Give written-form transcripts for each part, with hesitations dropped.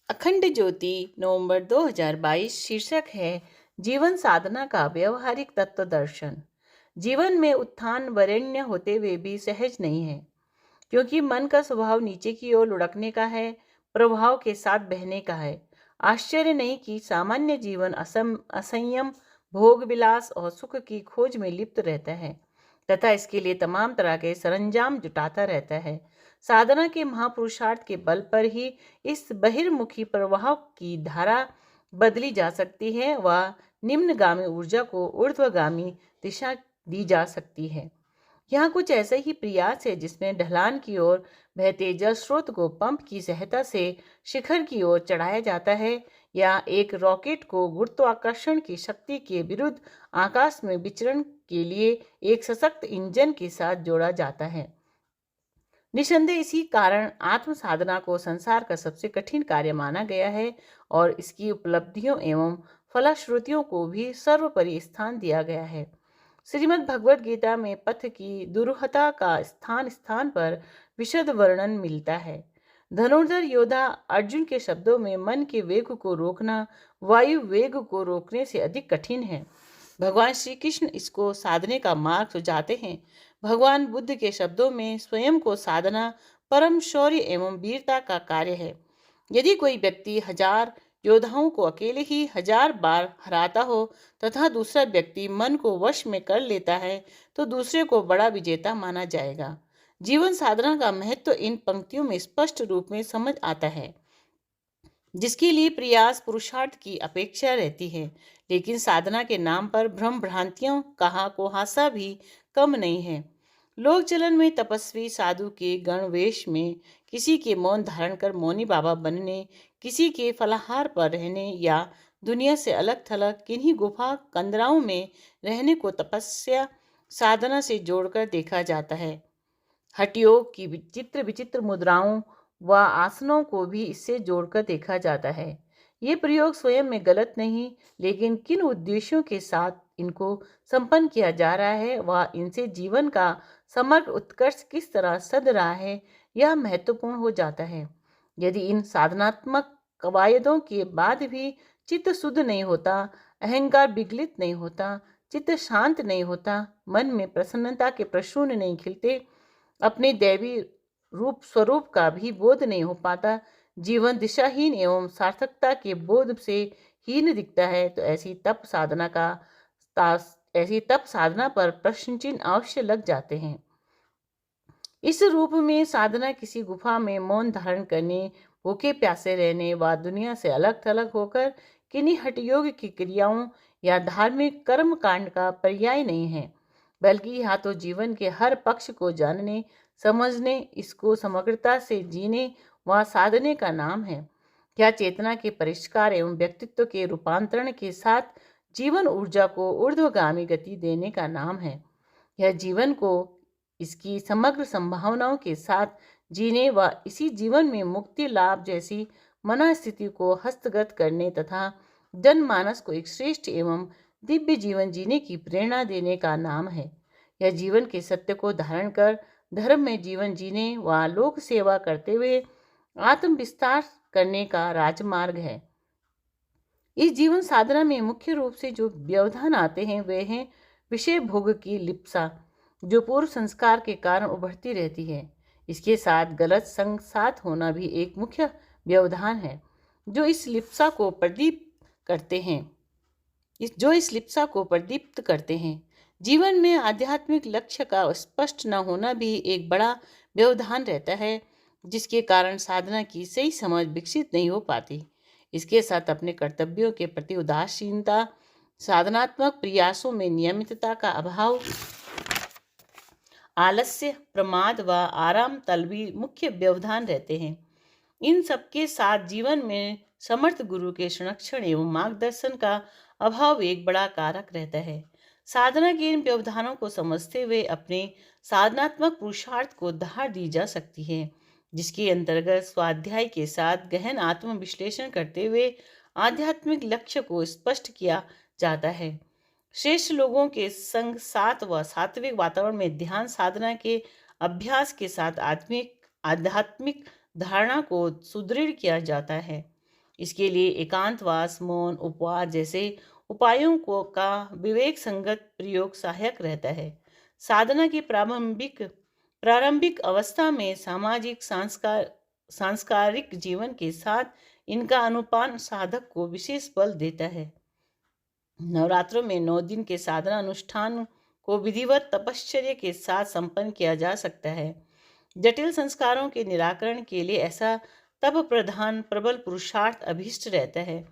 अखंड ज्योति नवंबर 2022 शीर्षक है जीवन साधना का व्यवहारिक तत्व दर्शन। जीवन में उत्थान वरेण्य होते हुए भी सहज नहीं है, क्योंकि मन का स्वभाव नीचे की ओर लुढ़कने का है, प्रभाव के साथ बहने का है। आश्चर्य नहीं कि सामान्य जीवन असंयम, भोग विलास और सुख की खोज में लिप्त रहता है तथा इसके लिए तमाम तरह के सरंजाम जुटाता रहता है। साधना के महापुरुषार्थ के बल पर ही इस बहिर्मुखी प्रवाह की धारा बदली जा सकती है व निम्नगामी ऊर्जा को ऊर्ध्वगामी दिशा दी जा सकती है। यहाँ कुछ ऐसा ही प्रयास है जिसमें ढलान की ओर बहते जल स्रोत को पंप की सहायता से शिखर की ओर चढ़ाया जाता है, या एक रॉकेट को गुरुत्वाकर्षण की शक्ति के विरुद्ध आकाश में विचरण के लिए एक सशक्त इंजन के साथ जोड़ा जाता है। निसंदेह इसी कारण आत्म साधना को संसार का सबसे कठिन कार्य माना गया है और इसकी उपलब्धियों एवं फलश्रुतियों को भी सर्वोपरि स्थान दिया गया है। श्रीमद् भगवद गीता में पथ की दुरूहता का स्थान स्थान पर विशद वर्णन मिलता है। धनुर्धर योद्धा अर्जुन के शब्दों में मन के वेग को रोकना वायु वेग को रोकने से अधिक कठिन है। भगवान श्री कृष्ण इसको साधने का मार्ग सुझाते हैं। भगवान बुद्ध के शब्दों में स्वयं को साधना परम शौर्य एवं वीरता का कार्य है। यदि कोई व्यक्ति 1000 योद्धाओं को अकेले ही 1000 बार हराता हो तथा दूसरा व्यक्ति मन को वश में कर लेता है तो दूसरे को बड़ा विजेता माना जाएगा। जीवन साधना का महत्व इन पंक्तियों में स्पष्ट रूप में समझ आता है, जिसके लिए प्रयास पुरुषार्थ की अपेक्षा रहती है। लेकिन साधना के नाम पर भ्रम भ्रांतियों कहा कुहासा भी कम नहीं है। लोक चलन में तपस्वी साधु के गणवेश में, किसी के मौन धारण कर मौनी बाबा बनने, किसी के फलाहार पर रहने या दुनिया से अलग थलग किन्हीं गुफा कंदराओं में रहने को तपस्या साधना से जोड़कर देखा जाता है। हठयोग की विचित्र विचित्र मुद्राओं व आसनों को भी इससे जोड़कर देखा जाता है। ये प्रयोग स्वयं में गलत नहीं, लेकिन किन उद्देश्यों के साथ इनको संपन्न किया जा रहा है व इनसे जीवन का समग्र उत्कर्ष किस तरह सध रहा है, यह महत्वपूर्ण हो जाता है। यदि इन साधनात्मक कवायदों के बाद भी चित्त शुद्ध नहीं होता, अहंकार विगलित नहीं होता, चित्त शांत नहीं होता, मन में प्रसन्नता के प्रसून नहीं खिलते, अपने दैवी रूप स्वरूप का भी बोध नहीं हो पाता, जीवन दिशाहीन एवं सार्थकता के बोध से हीन दिखता है, तो ऐसी तप साधना पर प्रश्न चिन्ह अवश्य लग जाते हैं। इस रूप में साधना किसी गुफा में मौन धारण करने, भूखे प्यासे रहने व दुनिया से अलग थलग होकर किन्हीं हठयोग की क्रियाओं या धार्मिक कर्म कांड का पर्याय नहीं है, बल्कि यहाँ तो जीवन के हर पक्ष को जानने, समझने, इसको समग्रता से जीने व साधने का नाम है। यह चेतना के परिष्कार एवं व्यक्तित्व के रूपांतरण के साथ जीवन ऊर्जा को ऊर्ध्वगामी गति देने का नाम है। यह जीवन को इसकी समग्र संभावनाओं के साथ जीने व इसी जीवन में मुक्ति लाभ जैसी मनस्थिति को हस्तगत करने तथा जनमानस को एक श्रेष्ठ एवं दिव्य जीवन जीने की प्रेरणा देने का नाम है। यह जीवन के सत्य को धारण कर धर्म में जीवन जीने व लोक सेवा करते हुए आत्म विस्तार करने का राजमार्ग है। इस जीवन साधना में मुख्य रूप से जो व्यवधान आते हैं वे हैं विषय भोग की लिप्सा, जो पूर्व संस्कार के कारण उभरती रहती है। इसके साथ गलत संग साथ होना भी एक मुख्य व्यवधान है, जो इस लिप्सा को प्रदीप्त करते हैं। जीवन में आध्यात्मिक लक्ष्य का स्पष्ट न होना भी एक बड़ा व्यवधान रहता है, जिसके कारण साधना की सही समझ विकसित नहीं हो पाती। इसके साथ अपने कर्तव्यों के प्रति उदासीनता, साधनात्मक प्रयासों में नियमितता का अभाव, आलस्य, प्रमाद व आराम तलबी मुख्य व्यवधान रहते हैं। इन सबके साथ जीवन में समर्थ गुरु के संरक्षण एवं मार्गदर्शन का अभाव एक बड़ा कारक रहता है। साधना के इन व्यवधानों को समझते हुए अपने साधनात्मक पुरुषार्थ को धार दी जा सकती है, जिसके अंतर्गत स्वाध्याय के साथ गहन आत्म विश्लेषण करते हुए आध्यात्मिक लक्ष्य को स्पष्ट किया जाता है। श्रेष्ठ लोगों के संग साथ व सात्विक वातावरण में ध्यान साधना के अभ्यास के साथ आध्यात्मिक धारणा को सुदृढ़ किया जाता है। इसके लिए एकांतवास, मौन, उपवास जैसे उपायों को का विवेक संगत प्रयोग सहायक रहता है। साधना की प्रारंभिक अवस्था में सामाजिक सांस्कारिक जीवन के साथ इनका अनुपान साधक को विशेष बल देता है। नवरात्रों में 9 दिन के साधना अनुष्ठान को विधिवत तपश्चर्या के साथ संपन्न किया जा सकता है। जटिल संस्कारों के निराकरण के लिए ऐसा तप प्रधान प्रबल पुरुषार्थ अभीष्ट रहता है।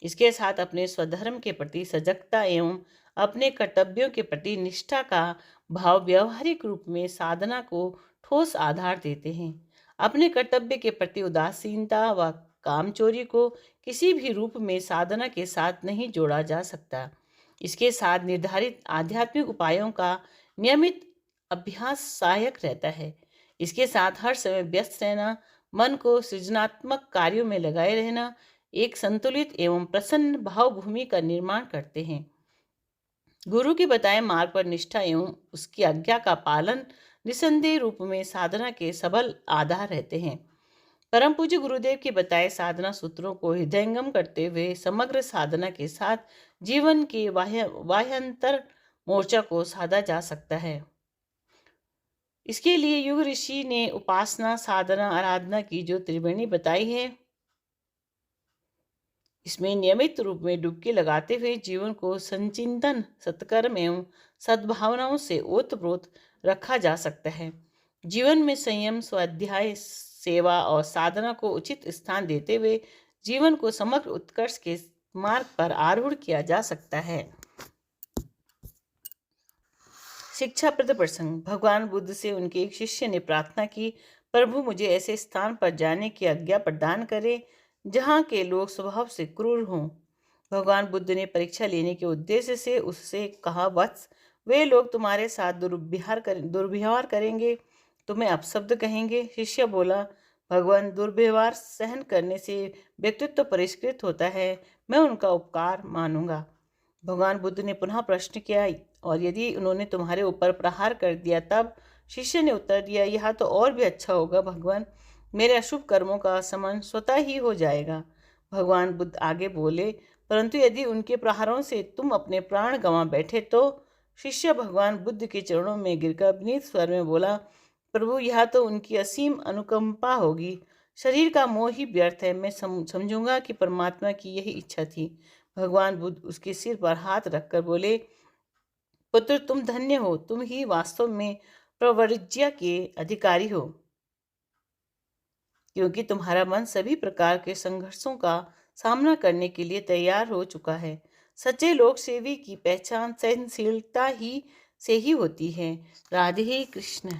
इसके साथ अपने स्वधर्म के प्रति सजगता एवं अपने कर्तव्यों के प्रति निष्ठा का भाव व्यवहारिक रूप में साधना को ठोस आधार देते हैं। अपने कर्तव्य के प्रति उदासीनता व कामचोरी को किसी भी रूप में साधना के साथ नहीं जोड़ा जा सकता। इसके साथ निर्धारित आध्यात्मिक उपायों का नियमित अभ्यास सहायक रहता है। इसके साथ हर समय व्यस्त रहना, मन को सृजनात्मक कार्यों में लगाए रहना एक संतुलित एवं प्रसन्न भावभूमि का निर्माण करते हैं। गुरु के बताए मार्ग पर निष्ठा एवं उसकी आज्ञा का पालन निसंदेह रूप में साधना के सबल आधार रहते हैं। परम पूज्य गुरुदेव के बताए साधना सूत्रों को हृदयंगम करते हुए समग्र साधना के साथ जीवन के बाह्यांतर मोर्चा को साधा जा सकता है। इसके लिए युग ऋषि ने उपासना, साधना, आराधना की जो त्रिवेणी बताई है, इसमें नियमित रूप में डुबकी लगाते हुए जीवन को संचिंतन, सत्कर्म एवं सद्भावनाओं से ओतप्रोत रखा जा सकता है। जीवन में संयम, स्वाध्याय, सेवा और साधना को उचित स्थान देते हुए जीवन को समग्र उत्कर्ष के मार्ग पर आरूढ़ किया जा सकता है। शिक्षाप्रद प्रसंग। भगवान बुद्ध से उनके एक शिष्य ने प्रार्थना की, प्रभु मुझे ऐसे स्थान पर जाने की आज्ञा प्रदान करें जहाँ के लोग स्वभाव से क्रूर हों। भगवान बुद्ध ने परीक्षा लेने के उद्देश्य से उससे कहा, वत्स, वे लोग तुम्हारे साथ दुर्व्यवहार करेंगे, तुम्हें अपशब्द कहेंगे। शिष्य बोला, भगवान, दुर्व्यवहार सहन करने से व्यक्तित्व परिष्कृत होता है, मैं उनका उपकार मानूंगा। भगवान बुद्ध ने पुनः प्रश्न किया, और यदि उन्होंने तुम्हारे ऊपर प्रहार कर दिया तब? शिष्य ने उत्तर दिया, यह तो और भी अच्छा होगा भगवान, मेरे अशुभ कर्मों का शमन स्वतः ही हो जाएगा। भगवान बुद्ध आगे बोले, परंतु यदि उनके प्रहारों से तुम अपने प्राण गंवा बैठे तो? शिष्य भगवान बुद्ध के चरणों में गिरकर विनीत स्वर में बोला, प्रभु, यह तो उनकी असीम अनुकंपा होगी, शरीर का मोह ही व्यर्थ है, मैं समझूंगा कि परमात्मा की यही इच्छा थी। भगवान बुद्ध उसके सिर पर हाथ रखकर बोले, पुत्र, तुम धन्य हो, तुम ही वास्तव में प्रवृज्या के अधिकारी हो, क्योंकि तुम्हारा मन सभी प्रकार के संघर्षों का सामना करने के लिए तैयार हो चुका है। सच्चे लोक सेवी की पहचान सहनशीलता ही से ही होती है। राधे कृष्ण।